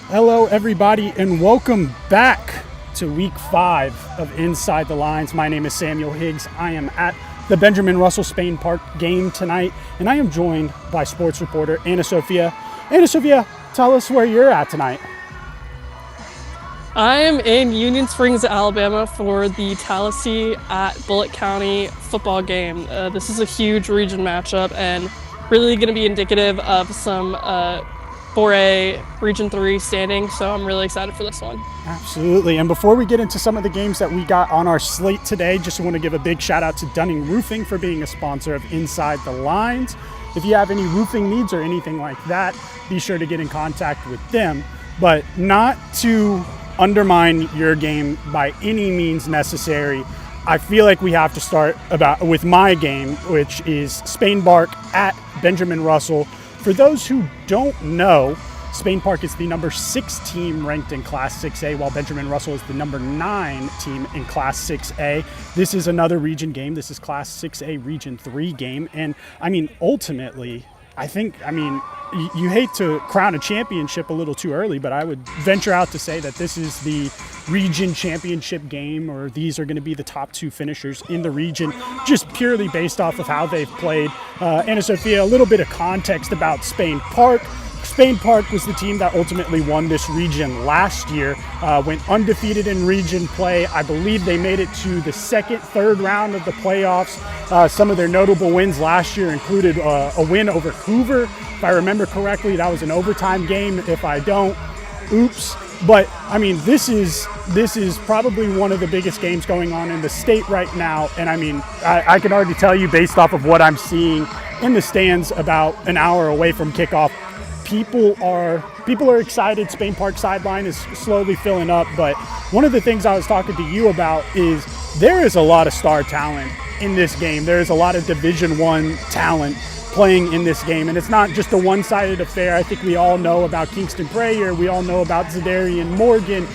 Hello, everybody, and welcome back to week 5 of Inside the Lines. My name is Samuel Higgs. I am at the Benjamin Russell Spain Park game tonight, and I am joined by sports reporter Anna Sophia. Anna Sophia, tell us where you're at tonight. I am in Union Springs, Alabama for the Tallahassee at Bullitt County football game. This is a huge region matchup and really going to be indicative of some 4A Region 3 standing, so I'm really excited for this one. Absolutely. And before we get into some of the games that we got on our slate today, just want to give a big shout out to Dunning Roofing for being a sponsor of Inside the Lines. If you have any roofing needs or anything like that, be sure to get in contact with them. But not to undermine your game by any means necessary, I feel like we have to start with my game, which is Spain Park at Benjamin Russell. For those who don't know, Spain Park is the number 6 team ranked in Class 6A, while Benjamin Russell is the number 9 team in Class 6A. This is another region game. This is Class 6A Region 3 game. And, ultimately, you hate to crown a championship a little too early, but I would venture out to say that this is the region championship game, or these are going to be the top 2 finishers in the region, just purely based off of how they've played. Anna Sophia, a little bit of context about Spain Park. Spain Park was the team that ultimately won this region last year, went undefeated in region play. I believe they made it to the third round of the playoffs. Some of their notable wins last year included a win over Hoover. If I remember correctly, that was an overtime game. If I don't, oops. But this is probably one of the biggest games going on in the state right now. And I can already tell you, based off of what I'm seeing in the stands about an hour away from kickoff, people are excited. Spain Park sideline is slowly filling up. But one of the things I was talking to you about is there is a lot of star talent in this game. There is a lot of Division I talent playing in this game, and it's not just a one-sided affair. I think we all know about Kingston Prayer, we all know about Zadarian Morgan,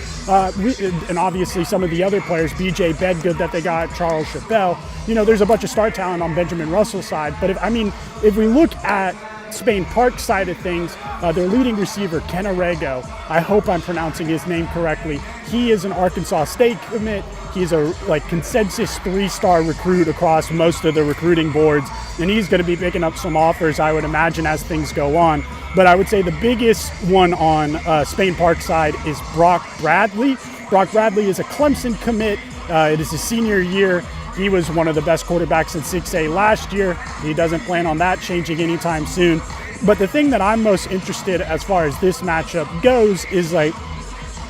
and obviously some of the other players, BJ Bedgood that they got, Charles Chappelle. There's a bunch of star talent on Benjamin Russell's side, but if we look at Spain Park side of things, their leading receiver, Ken Arrego, I hope I'm pronouncing his name correctly. He is an Arkansas State commit. He's a consensus 3-star recruit across most of the recruiting boards, and he's going to be picking up some offers, I would imagine, as things go on. But I would say the biggest one on Spain Park side is Brock Bradley. Brock Bradley is a Clemson commit. It is his senior year. He was one of the best quarterbacks in 6A last year. He doesn't plan on that changing anytime soon. But the thing that I'm most interested as far as this matchup goes is,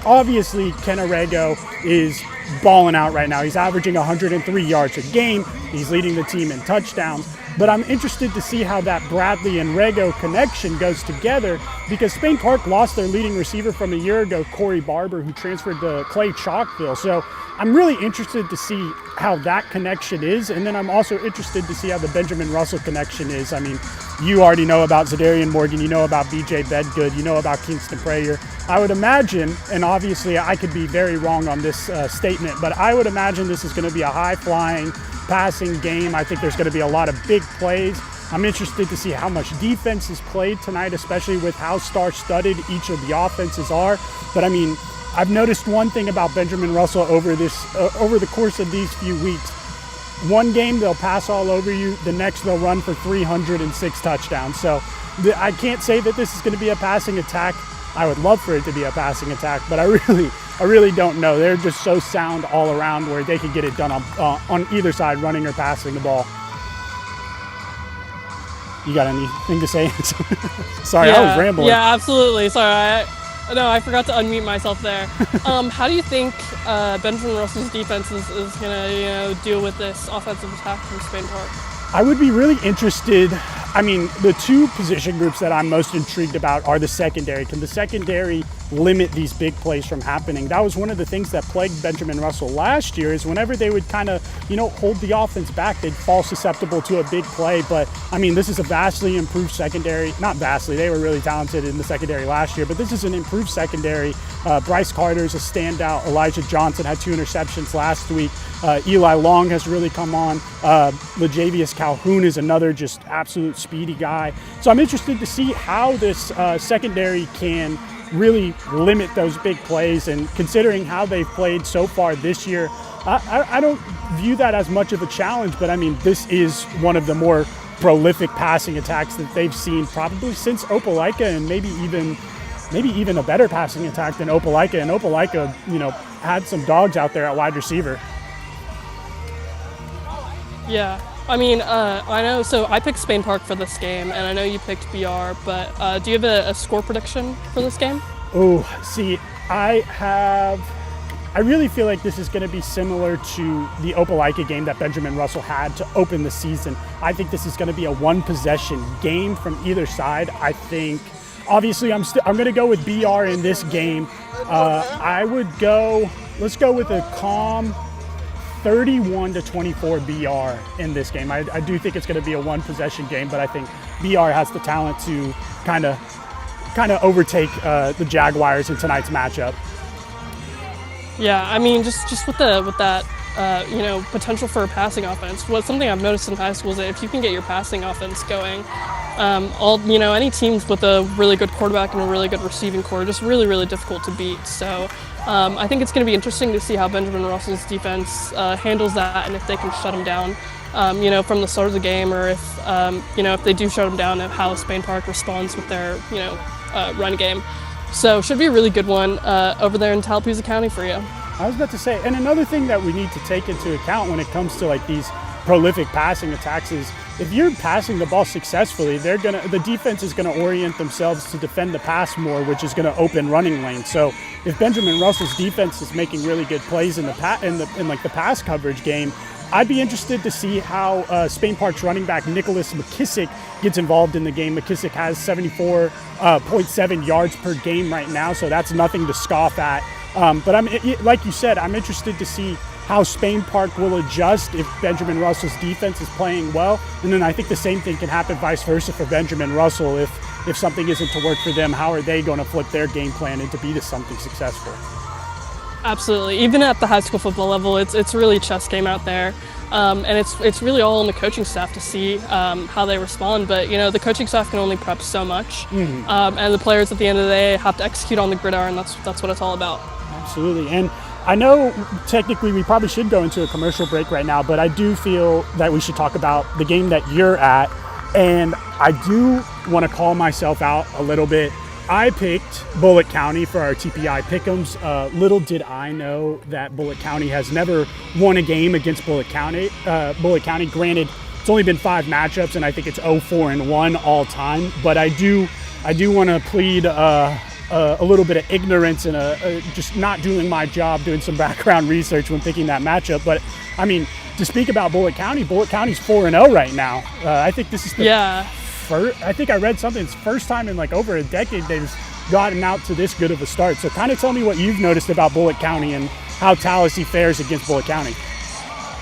obviously Ken Arrego is balling out right now. He's averaging 103 yards a game. He's leading the team in touchdowns. But I'm interested to see how that Bradley and Rego connection goes together, because Spain Park lost their leading receiver from a year ago, Corey Barber, who transferred to Clay Chalkville. So I'm really interested to see how that connection is. And then I'm also interested to see how the Benjamin Russell connection is. You already know about Zadarian Morgan. You know about BJ Bedgood. You know about Kingston Prayer. I would imagine, and obviously I could be very wrong on this statement, but I would imagine this is going to be a high-flying passing game. I think there's going to be a lot of big plays. I'm interested to see how much defense is played tonight, especially with how star-studded each of the offenses are. But I've noticed one thing about Benjamin Russell over the course of these few weeks. One game they'll pass all over you, the next they'll run for 306 touchdowns. So I can't say that this is going to be a passing attack. I would love for it to be a passing attack, but I really don't know. They're just so sound all around where they can get it done on either side, running or passing the ball. You got anything to say? Sorry, I was rambling. Yeah, absolutely. Sorry, I forgot to unmute myself there. How do you think Benjamin Russell's defense is going to deal with this offensive attack from Spain Park? I would be really interested. The 2 position groups that I'm most intrigued about are the secondary. Can the secondary limit these big plays from happening? That was one of the things that plagued Benjamin Russell last year, is whenever they would kind of, hold the offense back, they'd fall susceptible to a big play. But, this is a vastly improved secondary. Not vastly, they were really talented in the secondary last year, but this is an improved secondary. Bryce Carter is a standout. Elijah Johnson had 2 interceptions last week. Eli Long has really come on. LaJavius Calhoun is another just absolute speedy guy. So I'm interested to see how this secondary can really limit those big plays. And considering how they've played so far this year, I don't view that as much of a challenge, but I mean, this is one of the more prolific passing attacks that they've seen probably since Opelika, and maybe even a better passing attack than Opelika. And Opelika, had some dogs out there at wide receiver. Yeah, I mean, I know, so I picked Spain Park for this game, and I know you picked BR, but do you have a score prediction for this game? Oh, see, I really feel like this is going to be similar to the Opelika game that Benjamin Russell had to open the season. I think this is going to be a one-possession game from either side. I think, obviously, I'm going to go with BR in this game. Let's go with a calm 31-24 BR in this game. I do think it's going to be a one-possession game, but I think BR has the talent to kind of overtake the Jaguars in tonight's matchup. Yeah, I mean, just with that potential for a passing offense. Something I've noticed in high school is that if you can get your passing offense going, any teams with a really good quarterback and a really good receiving core are just really, really difficult to beat. So I think it's going to be interesting to see how Benjamin Russell's defense handles that, and if they can shut him down, from the start of the game, or if they do shut him down, how Spain Park responds with their run game. So should be a really good one over there in Tallapoosa County for you. I was about to say, and another thing that we need to take into account when it comes to like these prolific passing attacks is if you're passing the ball successfully, the defense is gonna orient themselves to defend the pass more, which is gonna open running lanes. So if Benjamin Russell's defense is making really good plays in the pass coverage game, I'd be interested to see how Spain Park's running back Nicholas McKissick gets involved in the game. McKissick has 74.7 yards per game right now, so that's nothing to scoff at. But like you said, I'm interested to see how Spain Park will adjust if Benjamin Russell's defense is playing well. And then I think the same thing can happen vice versa for Benjamin Russell. If something isn't to work for them, how are they going to flip their game plan into be something successful? Absolutely. Even at the high school football level, it's really a chess game out there. And it's really all on the coaching staff to see how they respond. But, the coaching staff can only prep so much. Mm-hmm. And the players at the end of the day have to execute on the gridiron. That's what it's all about. Absolutely. And I know technically we probably should go into a commercial break right now, but I do feel that we should talk about the game that you're at. And I do want to call myself out a little bit. I picked Bullitt County for our TPI Pick'ems. Little did I know that Bullitt County has never won a game against Bullitt County. Granted, it's only been 5 matchups, and I think it's 0-4-1 all time. But I do want to plead a little bit of ignorance and just not doing my job, doing some background research when picking that matchup. But I mean, to speak about Bullitt County's 4-0 right now. I think this is I think I read something. It's the first time in like over a decade they've gotten out to this good of a start. So kind of tell me what you've noticed about Bullitt County and how Tallahassee fares against Bullitt County.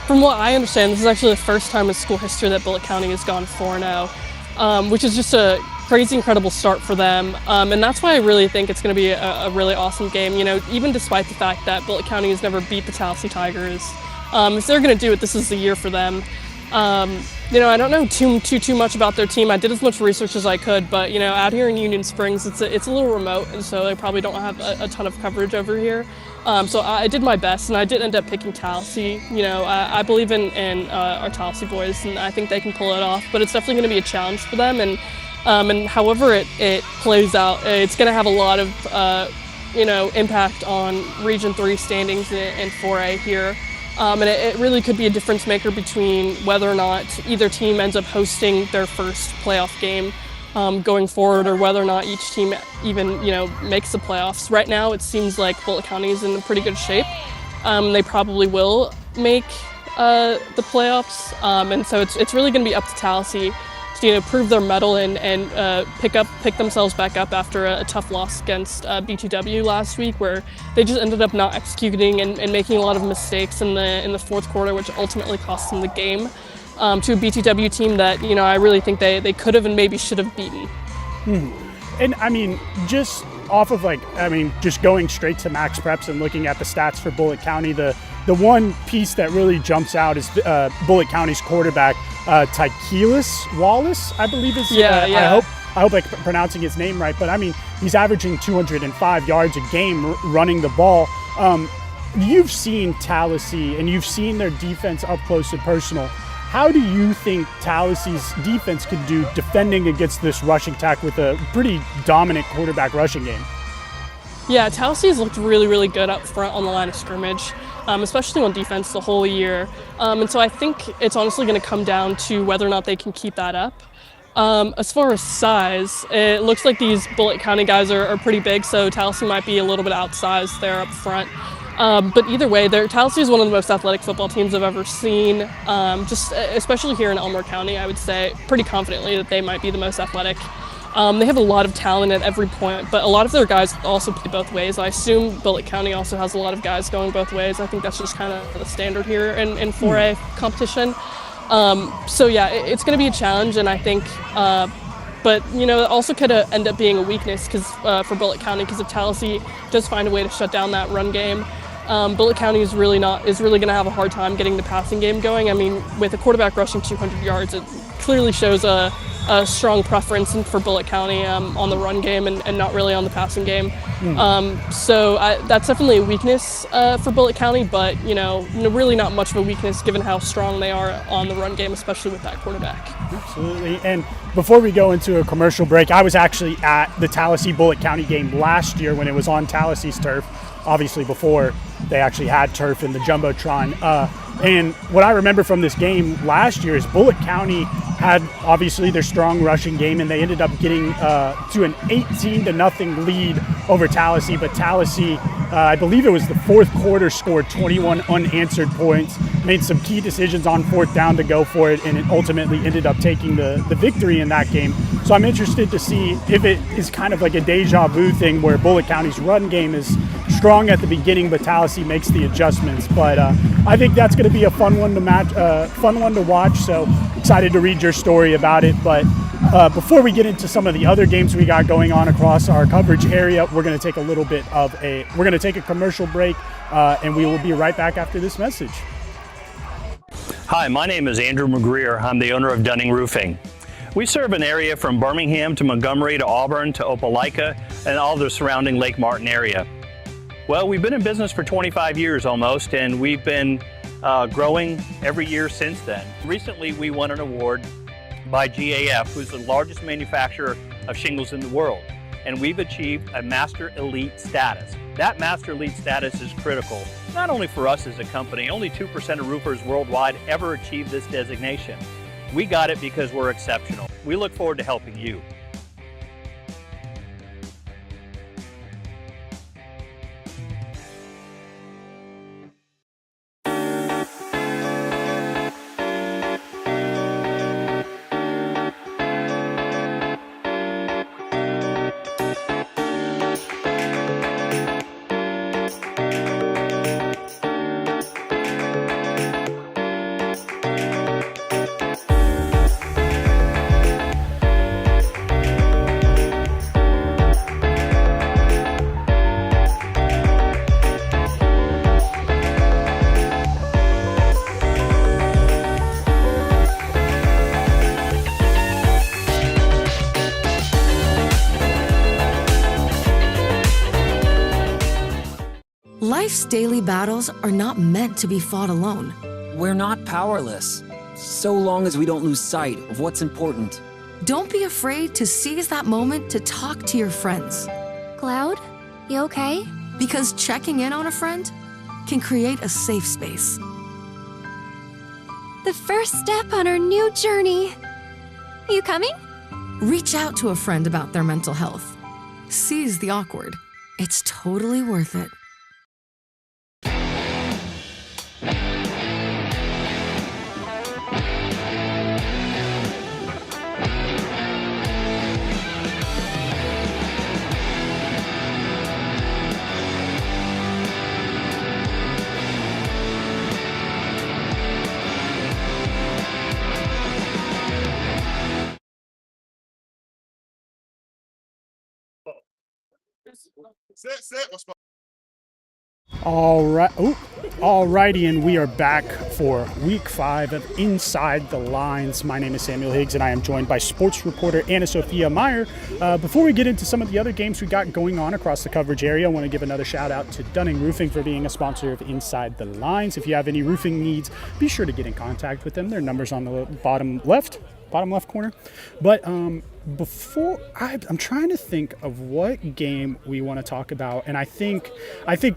From what I understand, this is actually the first time in school history that Bullitt County has gone 4-0, which is just a crazy, incredible start for them. And that's why I really think it's going to be a really awesome game. Even despite the fact that Bullitt County has never beat the Tallahassee Tigers, if they're going to do it, this is the year for them. I don't know too much about their team. I did as much research as I could, but out here in Union Springs, it's a little remote, and so they probably don't have a ton of coverage over here. So I did my best, and I did end up picking Tallahassee. I believe in our Tallahassee boys, and I think they can pull it off. But it's definitely going to be a challenge for them, and however it plays out, it's going to have a lot of impact on Region 3 standings and 4A here. And it really could be a difference maker between whether or not either team ends up hosting their first playoff game going forward, or whether or not each team even makes the playoffs. Right now, it seems like Bullitt County is in pretty good shape. They probably will make the playoffs, and so it's really going to be up to Tallahassee to prove their mettle and pick themselves back up after a tough loss against BTW last week, where they just ended up not executing and making a lot of mistakes in the fourth quarter, which ultimately cost them the game to a BTW team that I really think they could have and maybe should have beaten. And I mean, just off of just going straight to Max Preps and looking at the stats for Bullitt County, the one piece that really jumps out is Bullitt County's quarterback, Tykelis Wallace, I believe is. Yeah. I hope I'm pronouncing his name right. But I mean, He's averaging 205 yards a game running the ball. You've seen Tallahassee and you've seen their defense up close and personal. How do you think Tallahassee's defense could do defending against this rushing attack with a pretty dominant quarterback rushing game? Yeah, Tallahassee's looked really, really good up front on the line of scrimmage, especially on defense the whole year. And so I think it's honestly going to come down to whether or not they can keep that up. As far as size, it looks like these Bullitt County guys are pretty big, so Tallahassee might be a little bit outsized there up front. But either way, Tallahassee is one of the most athletic football teams I've ever seen. Just especially here in Elmore County, I would say pretty confidently that they might be the most athletic. They have a lot of talent at every point, but a lot of their guys also play both ways. I assume Bullitt County also has a lot of guys going both ways. I think that's just kind of the standard here in 4A competition. So yeah, it's going to be a challenge, and I think, but you know, it also could end up being a weakness because for Bullitt County, because if Tallahassee does find a way to shut down that run game, Bullitt County is really going to have a hard time getting the passing game going. I mean, with a quarterback rushing 200 yards, it clearly shows a strong preference for Bullitt County on the run game and not really on the passing game. So that's definitely a weakness for Bullitt County, but you know, really not much of a weakness given how strong they are on the run game, especially with that quarterback. Absolutely. And before we go into a commercial break, I was actually at the Tallahassee Bullitt County game last year when it was on Tallahassee's turf, obviously before they actually had turf in the Jumbotron. And what I remember from this game last year is Bullitt County had obviously their strong rushing game, and they ended up getting to an 18-0 lead over Tallahassee. But Tallahassee, I believe it was the fourth quarter, scored 21 unanswered points, made some key decisions on fourth down to go for it, and it ultimately ended up taking the victory in that game. So I'm interested to see if it is kind of like a deja vu thing where Bullitt County's run game is strong at the beginning, but Tallahassee makes the adjustments. But I think that's going to be a fun one to watch. So excited to read your story about it. But before we get into some of the other games we got going on across our coverage area, we're going to take a commercial break, and we will be right back after this message. Hi, my name is Andrew McGreer. I'm the owner of Dunning Roofing. We serve an area from Birmingham to Montgomery to Auburn to Opelika and all the surrounding Lake Martin area. Well, we've been in business for 25 years almost, and we've been growing every year since then. Recently, we won an award by GAF, who's the largest manufacturer of shingles in the world, and we've achieved a Master Elite status. That Master Elite status is critical, not only for us as a company. Only 2% of roofers worldwide ever achieve this designation. We got it because we're exceptional. We look forward to helping you. Life's daily battles are not meant to be fought alone. We're not powerless, so long as we don't lose sight of what's important. Don't be afraid to seize that moment to talk to your friends. Cloud, you okay? Because checking in on a friend can create a safe space. The first step on our new journey. You coming? Reach out to a friend about their mental health. Seize the awkward. It's totally worth it. All right. Alrighty, and we are back for week 5 of Inside the Lines. My name is Samuel Higgs, and I am joined by sports reporter Anna Sophia Meyer. Before we get into some of the other games we got going on across the coverage area, I want to give another shout out to Dunning Roofing for being a sponsor of Inside the Lines. If you have any roofing needs, be sure to get in contact with them. Their number's on the bottom left corner. But before I'm trying to think of what game we want to talk about, and I think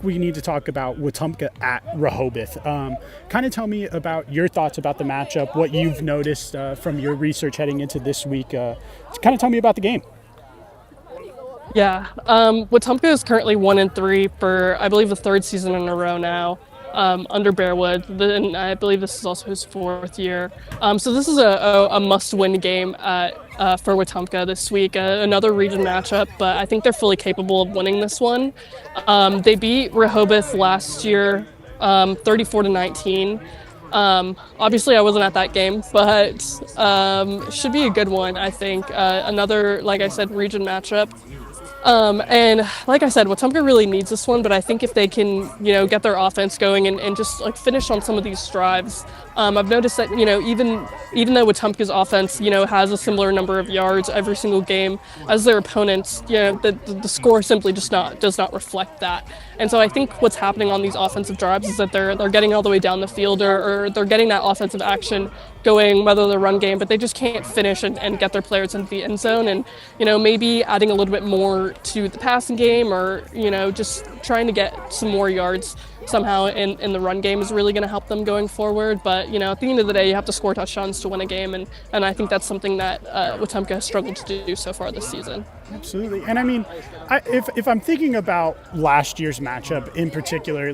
we need to talk about Wetumpka at Rehoboth. Kind of tell me about your thoughts about the matchup, what you've noticed from your research heading into this week. Kind of tell me about the game. Yeah, Wetumpka is currently 1-3 for, I believe, the 3rd season in a row now. Under Bearwood. Then I believe this is also his 4th year. So this is a must-win game for Wetumpka this week. Another region matchup, but I think they're fully capable of winning this one. They beat Rehoboth last year, 34-19. Obviously, I wasn't at that game, but should be a good one, I think. Another, like I said, region matchup. And like I said, Wetumpka really needs this one, but I think if they can, get their offense going and just like finish on some of these drives, I've noticed that, even though Wetumpka's offense, has a similar number of yards every single game as their opponents, the score simply just does not reflect that. And so I think what's happening on these offensive drives is that they're getting all the way down the field or they're getting that offensive action going, whether the run game, but they just can't finish and get their players into the end zone. And, maybe adding a little bit more to the passing game or, just trying to get some more yards somehow in the run game is really going to help them going forward. But, at the end of the day, you have to score touchdowns to win a game. And I think that's something that Wetumpka has struggled to do so far this season. Absolutely. And I mean, if I'm thinking about last year's matchup in particular,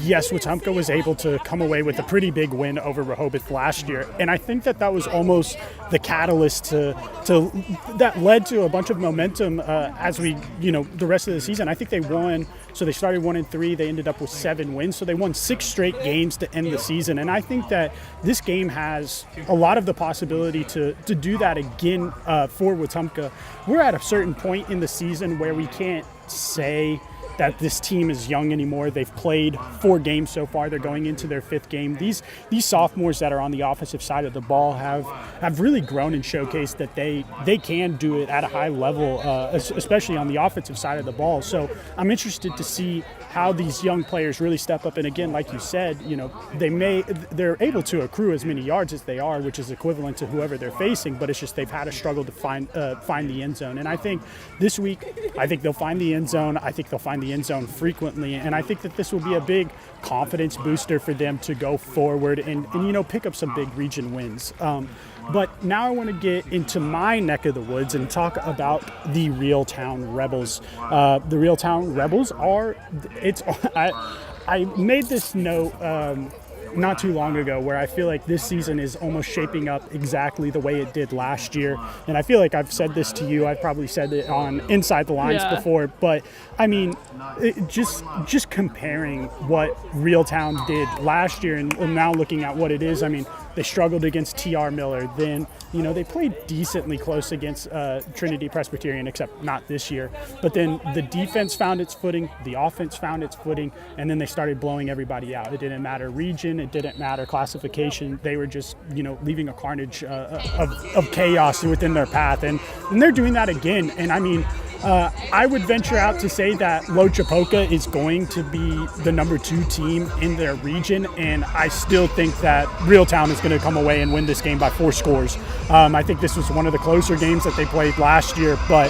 yes, Wetumpka was able to come away with a pretty big win over Rehoboth last year. And I think that was almost the catalyst that led to a bunch of momentum as we, the rest of the season. I think they won. So they started 1-3. They ended up with 7 wins. So they won 6 straight games to end the season. And I think that this game has a lot of the possibility to do that again for Wetumpka. We're at a certain point in the season where we can't say that this team is young anymore. They've played 4 games so far. They're going into their 5th game. These sophomores that are on the offensive side of the ball have really grown and showcased that they can do it at a high level, especially on the offensive side of the ball. So I'm interested to see how these young players really step up. And again, like you said, they're able to accrue as many yards as they are, which is equivalent to whoever they're facing, but it's just they've had a struggle to find the end zone. And I think this week, they'll find the end zone. I think they'll find the end zone frequently, and I think that this will be a big confidence booster for them to go forward and pick up some big region wins. But now I want to get into my neck of the woods and talk about the Reeltown Rebels. The Reeltown Rebels I made this note not too long ago where I feel like this season is almost shaping up exactly the way it did last year. And I feel like I've said this to you. I've probably said it on Inside the Lines before. But, I mean, just comparing what Reeltown did last year and now looking at what it is, I mean, they struggled against T.R. Miller. Then, they played decently close against Trinity Presbyterian, except not this year. But then the defense found its footing, the offense found its footing, and then they started blowing everybody out. It didn't matter region, it didn't matter classification. They were just, leaving a carnage of chaos within their path. And they're doing that again. And I mean, I would venture out to say that Lochapoka is going to be the number 2 team in their region, and I still think that Reeltown is going to come away and win this game by 4 scores. I think this was one of the closer games that they played last year, but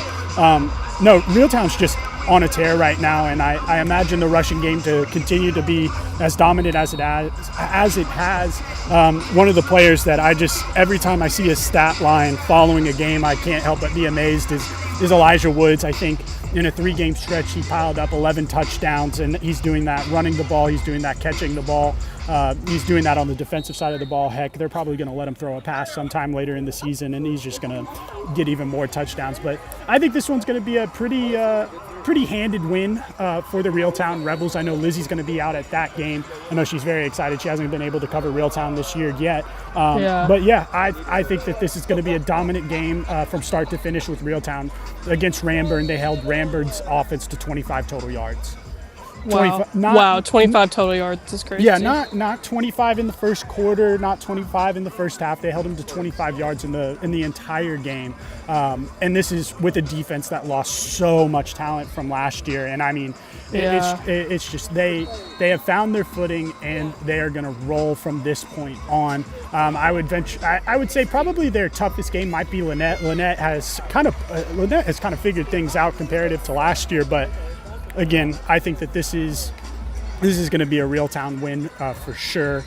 no, Reeltown's just on a tear right now, and I imagine the rushing game to continue to be as dominant as it has. One of the players that every time I see a stat line following a game, I can't help but be amazed is Elijah Woods. I think in a 3-game stretch, he piled up 11 touchdowns, and he's doing that running the ball. He's doing that catching the ball. He's doing that on the defensive side of the ball. Heck, they're probably going to let him throw a pass sometime later in the season, and he's just going to get even more touchdowns. But I think this one's going to be a pretty handed win for the Reeltown Rebels. I know Lizzie's going to be out at that game. I know she's very excited. She hasn't been able to cover Reeltown this year yet. But yeah, I think that this is going to be a dominant game from start to finish with Reeltown against Ramburn. They held Ramburn's offense to 25 total yards. Wow. 25 total yards is crazy. Yeah, not 25 in the first quarter, not 25 in the first half. They held him to 25 yards in the entire game. And this is with a defense that lost so much talent from last year. And I mean, it's just they have found their footing and they are going to roll from this point on. I would say probably their toughest game might be Lynette. Lynette has kind of figured things out comparative to last year, but again, I think that this is going to be a Reeltown win for sure.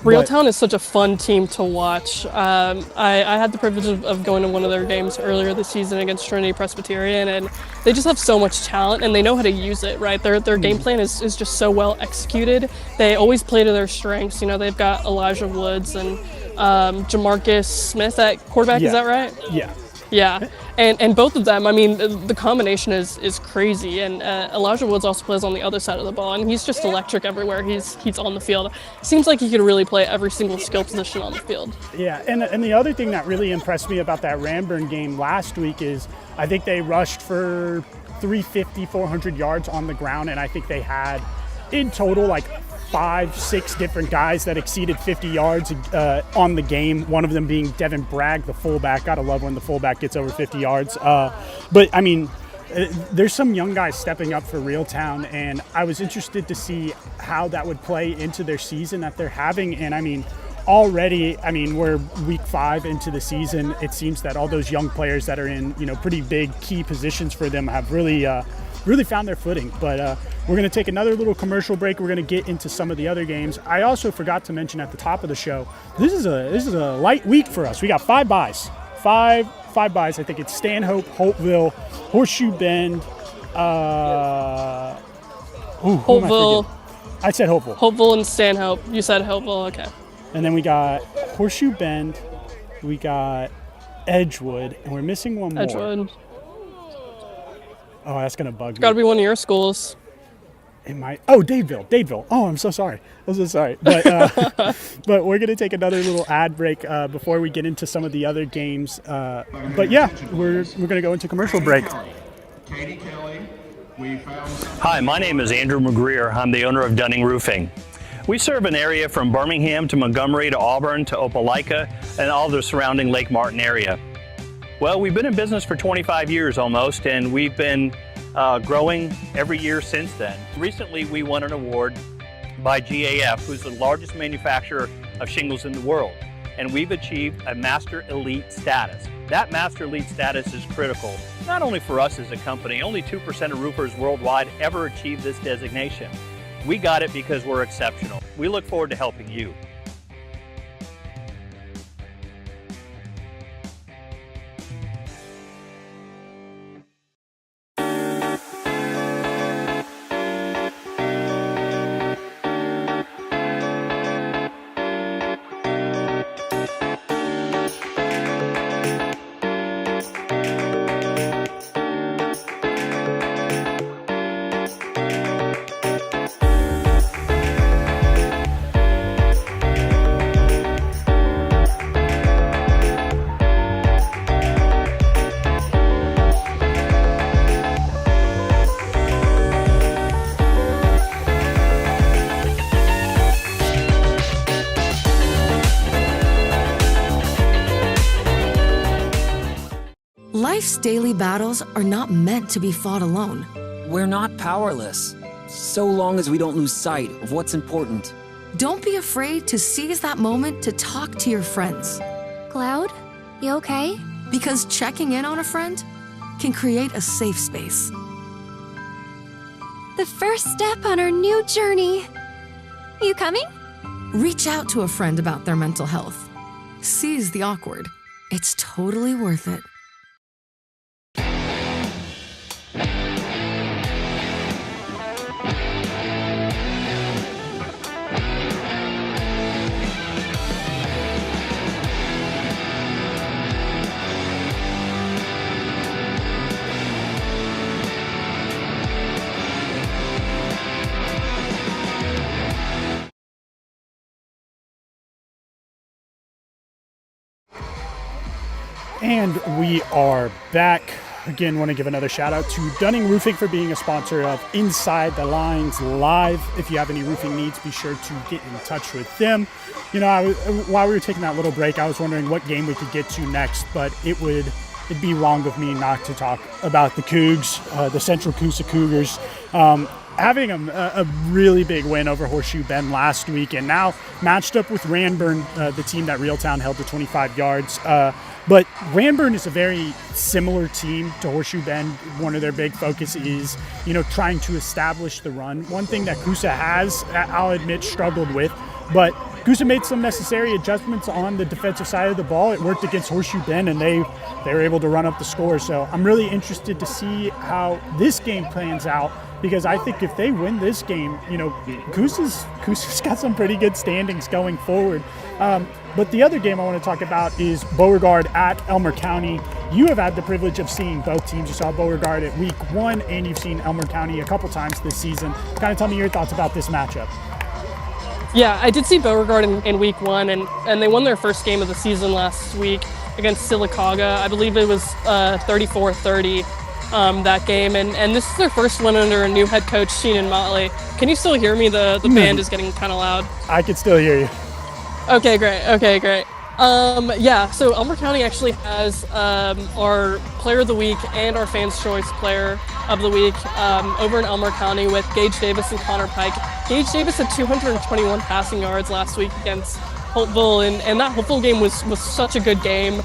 Reeltown is such a fun team to watch. I had the privilege of going to one of their games earlier this season against Trinity Presbyterian, and they just have so much talent and they know how to use it, right? Their game plan is just so well executed. They always play to their strengths. You know, they've got Elijah Woods and Jamarcus Smith at quarterback, is that right? Yeah. Yeah, and both of them, I mean, the combination is crazy. And Elijah Woods also plays on the other side of the ball, and he's just electric everywhere he's on the field. Seems like he could really play every single skill position on the field. Yeah, and the other thing that really impressed me about that Ranburne game last week is I think they rushed for 350, 400 yards on the ground, and I think they had in total like 5-6 different guys that exceeded 50 yards on the game, one of them being Devin Bragg, the fullback. Gotta love when the fullback gets over 50 yards. But I mean, there's some young guys stepping up for Reeltown, and I was interested to see how that would play into their season that they're having. And I mean, already, we're week 5 into the season. It seems that all those young players that are in, pretty big key positions for them have really found their footing. But we're going to take another little commercial break. We're going to get into some of the other games. I also forgot to mention at the top of the show, this is a light week for us. We got 5 byes. Five byes. I think it's Stanhope, Holtville, Horseshoe Bend. Holtville. I said Holtville. Holtville and Stanhope. You said Holtville, okay. And then we got Horseshoe Bend. We got Edgewood, and we're missing one more. Edgewood. Oh, that's going to bug me. Got to be one of your schools. It might. Oh, Dadeville. Oh, I'm so sorry. But but we're going to take another little ad break before we get into some of the other games. But yeah, we're going to go into commercial break. Hi, my name is Andrew McGreer. I'm the owner of Dunning Roofing. We serve an area from Birmingham to Montgomery to Auburn to Opelika and all the surrounding Lake Martin area. Well, we've been in business for 25 years almost, and we've been growing every year since then. Recently, we won an award by GAF, who's the largest manufacturer of shingles in the world, and we've achieved a Master Elite status. That Master Elite status is critical, not only for us as a company. Only 2% of roofers worldwide ever achieve this designation. We got it because we're exceptional. We look forward to helping you. Life's daily battles are not meant to be fought alone. We're not powerless, so long as we don't lose sight of what's important. Don't be afraid to seize that moment to talk to your friends. Cloud, you okay? Because checking in on a friend can create a safe space. The first step on our new journey. You coming? Reach out to a friend about their mental health. Seize the awkward. It's totally worth it. And we are back. again, want to give another shout out to Dunning Roofing for being a sponsor of Inside the Lines Live. If you have any roofing needs, be sure to get in touch with them. You know, while we were taking that little break, I was wondering what game we could get to next, but it'd be wrong of me not to talk about the Cougs, the Central Coosa Cougars. Having a really big win over Horseshoe Bend last week, and now matched up with Ranburne, the team that Reeltown held to 25 yards. But Ranburne is a very similar team to Horseshoe Bend. One of their big focus is, you know, trying to establish the run. One thing that Coosa has, I'll admit, struggled with, but Coosa made some necessary adjustments on the defensive side of the ball. It worked against Horseshoe Bend, and they were able to run up the score. So I'm really interested to see how this game plans out, because I think if they win this game, you know, Coosa's got some pretty good standings going forward. But the other game I want to talk about is Beauregard at Elmer County. You have had the privilege of seeing both teams. You saw Beauregard at week 1, and you've seen Elmer County a couple times this season. Kind of tell me your thoughts about this matchup. Yeah, I did see Beauregard in week 1, and they won their first game of the season last week against Sylacauga. I believe it was 34-30 that game, and this is their first one under a new head coach, Sheenan Motley. Can you still hear me? The band is getting kind of loud. I can still hear you. Okay, great. Yeah, so Elmer County actually has our Player of the Week and our Fans' Choice Player of the Week over in Elmer County with Gage Davis and Connor Pike. Gage Davis had 221 passing yards last week against Holtville, and that Holtville game was such a good game.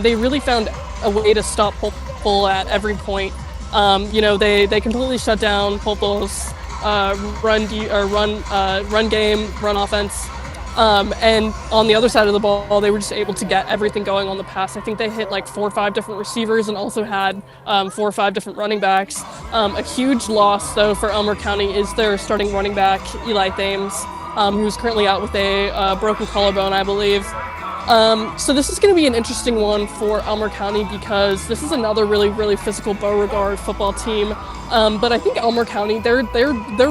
They really found a way to stop Holtville at every point. You know, they completely shut down Holtville's run game, run offense. And on the other side of the ball, they were just able to get everything going on the pass. I think they hit like 4 or 5 different receivers and also had 4 or 5 different running backs. A huge loss, though, for Elmer County is their starting running back, Eli Thames, who's currently out with a broken collarbone, I believe. So this is going to be an interesting one for Elmer County because this is another really, really physical Beauregard football team. But I think Elmer County, they're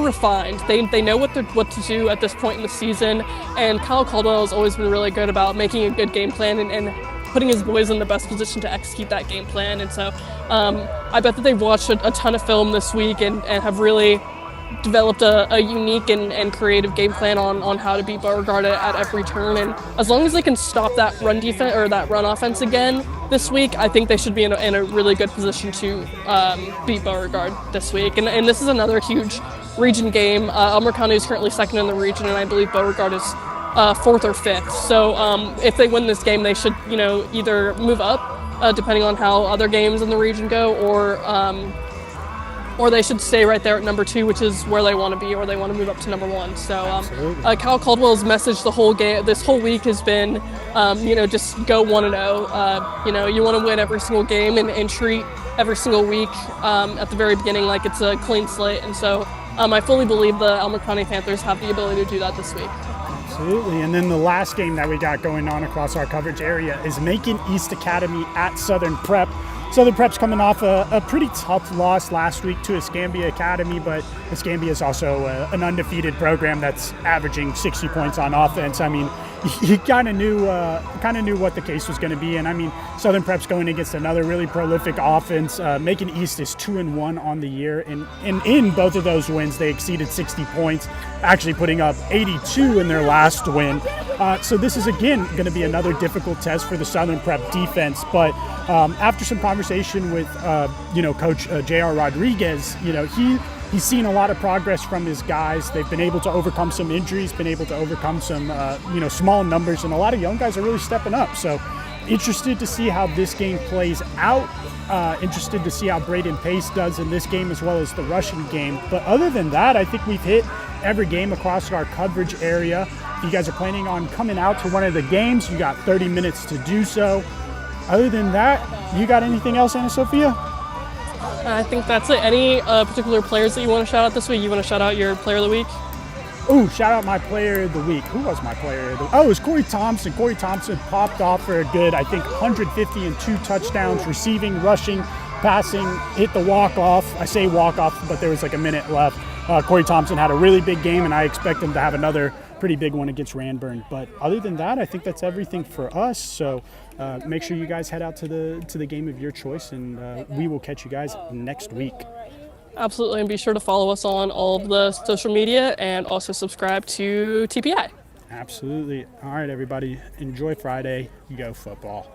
refined. They know what to do at this point in the season. And Kyle Caldwell has always been really good about making a good game plan and putting his boys in the best position to execute that game plan. And so I bet that they've watched a ton of film this week and have really developed a unique and creative game plan on how to beat Beauregard at every turn. And as long as they can stop that run defense or that run offense again this week, I think they should be in a really good position to beat Beauregard this week. And this is another huge region game. Elmer County is currently second in the region, and I believe Beauregard is 4th or 5th. So if they win this game, they should, you know, either move up depending on how other games in the region go, or they should stay right there at number 2, which is where they want to be, or they want to move up to number 1. So Kyle Caldwell's message this whole week has been, you know, just go 1-0. You know, you want to win every single game and treat every single week at the very beginning like it's a clean slate. And so I fully believe the Elmer County Panthers have the ability to do that this week. Absolutely. And then the last game that we got going on across our coverage area is Macon East Academy at Southern Prep. Southern Prep's coming off a pretty tough loss last week to Escambia Academy, but Escambia is also an undefeated program that's averaging 60 points on offense. I mean, you kind of knew what the case was going to be, and I mean, Southern Prep's going against another really prolific offense. Macon East is 2-1 on the year, and in both of those wins, they exceeded 60 points, actually putting up 82 in their last win. So this is again going to be another difficult test for the Southern Prep defense, but after some conversation with Coach J.R. Rodriguez, you know, he's seen a lot of progress from his guys. They've been able to overcome some injuries, been able to overcome some small numbers, and a lot of young guys are really stepping up. So interested to see how this game plays out. Interested to see how Braden Pace does in this game as well as the rushing game. But other than that, I think we've hit every game across our coverage area. If you guys are planning on coming out to one of the games, you got 30 minutes to do so. Other than that, you got anything else, Anna Sophia? I think that's it. Any particular players that you want to shout out this week? You want to shout out your player of the week? Ooh, shout out my player of the week. Who was my player of the week? Oh, it was Corey Thompson. Corey Thompson popped off for a good, I think, 150 and 2 touchdowns, receiving, rushing, passing, hit the walk-off. I say walk-off, but there was like a minute left. Corey Thompson had a really big game, and I expect him to have another pretty big one against Ranburn. But other than that, I think that's everything for us. So make sure you guys head out to the game of your choice, and we will catch you guys next week. Absolutely, and be sure to follow us on all of the social media and also subscribe to TPI. Absolutely. All right, everybody. Enjoy Friday. Go football.